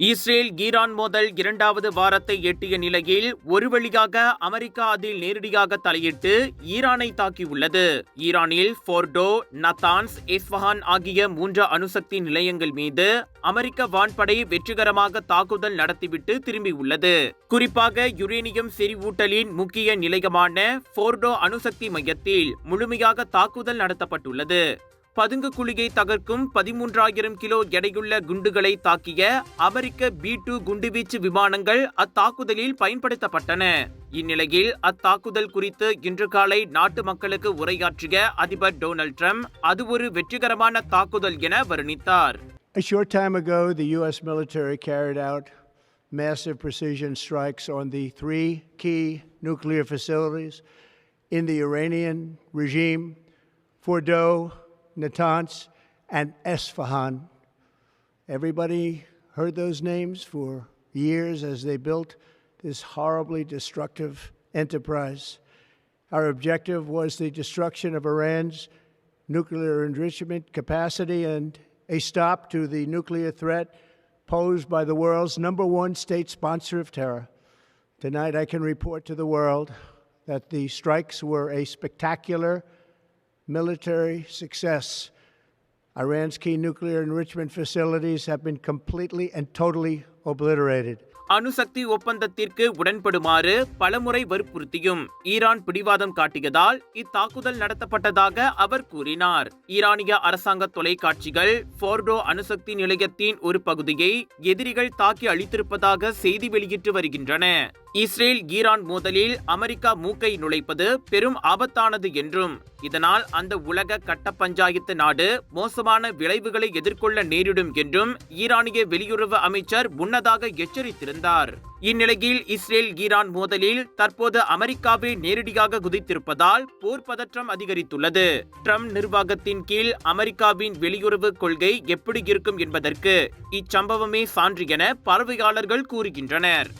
Israel Iran மோதல் இரண்டாவது வாரத்தை எட்டிய நிலையில் ஒரு வழியாக அமெரிக்கா அதில் நேரடியாக தலையிட்டு ஈரானை தாக்கியுள்ளது. ஈரானில் ஃபோர்டோ, நத்தான்ஸ், எஸ்ஃபஹான் ஆகிய 3 அணுசக்தி நிலையங்கள் மீது அமெரிக்க வான்படை வெற்றிகரமாக தாக்குதல் நடத்திவிட்டு திரும்பியுள்ளது. குறிப்பாக யுரேனியம் செறிவூட்டலின் முக்கிய நிலையமான ஃபோர்டோ அணுசக்தி மையத்தில் முழுமையாக தாக்குதல் நடத்தப்பட்டுள்ளது. பதுங்கு குழியை தகர்க்கும் 13,000 கிலோ எடையுள்ள குண்டுகளை தாக்கிய அமெரிக்க B-2 குண்டுவீச்சு விமானங்கள் அத்தாக்குதலில் பயன்படுத்தப்பட்டன. இந்நிலையில் அத்தாக்குதல் குறித்து இன்று காலை நாட்டு மக்களுக்கு உரையாற்றிய அதிபர் டொனால்ட் ட்ரம்ப் அது ஒரு வெற்றிகரமான தாக்குதல் என வர்ணித்தார். A short time ago, the U.S. military carried out massive precision strikes on the 3 key nuclear facilities in the Iranian regime, Fordo, Natanz, and Esfahan. Everybody heard those names for years as they built this horribly destructive enterprise. Our objective was the destruction of Iran's nuclear enrichment capacity and a stop to the nuclear threat posed by the world's #1 state sponsor of terror. Tonight I can report to the world that the strikes were a spectacular military success. Iran's key nuclear enrichment facilities have been completely and totally obliterated. அணுசக்தி ஒப்பந்தத்திற்கு உடன்படுமாறு பலமுறை வற்புறுத்தியும் Iran பிடிவாதம் காட்டியதால் இத்தாக்குதல் நடத்தப்பட்டதாக அவர் கூறினார். ஈரானிய அரசாங்க தொலைக்காட்சிகள் ஃபோர்டோ அணுசக்தி நிலையத்தின் ஒரு பகுதியை எதிரிகள் தாக்கி அழித்திருப்பதாக செய்தி வெளியிட்டு வருகின்றன. இஸ்ரேல் ஈரான் மோதலில் அமெரிக்கா மூக்கை நுழைப்பது பெரும் ஆபத்தானது என்றும் இதனால் அந்த உலக கட்ட பஞ்சாயத்து நாடு மோசமான விளைவுகளை எதிர்கொள்ள நேரிடும் என்றும் ஈரானிய வெளியுறவு அமைச்சர் முன்னதாக எச்சரித்திருந்தார். இந்நிலையில் இஸ்ரேல் ஈரான் மோதலில் தற்போது அமெரிக்காவே நேரடியாக குதித்திருப்பதால் போர் பதற்றம் அதிகரித்துள்ளது. ட்ரம்ப் நிர்வாகத்தின் கீழ் அமெரிக்காவின் வெளியுறவு கொள்கை எப்படி இருக்கும் என்பதற்கு இச்சம்பவமே சான்று என பார்வையாளர்கள் கூறுகின்றனர்.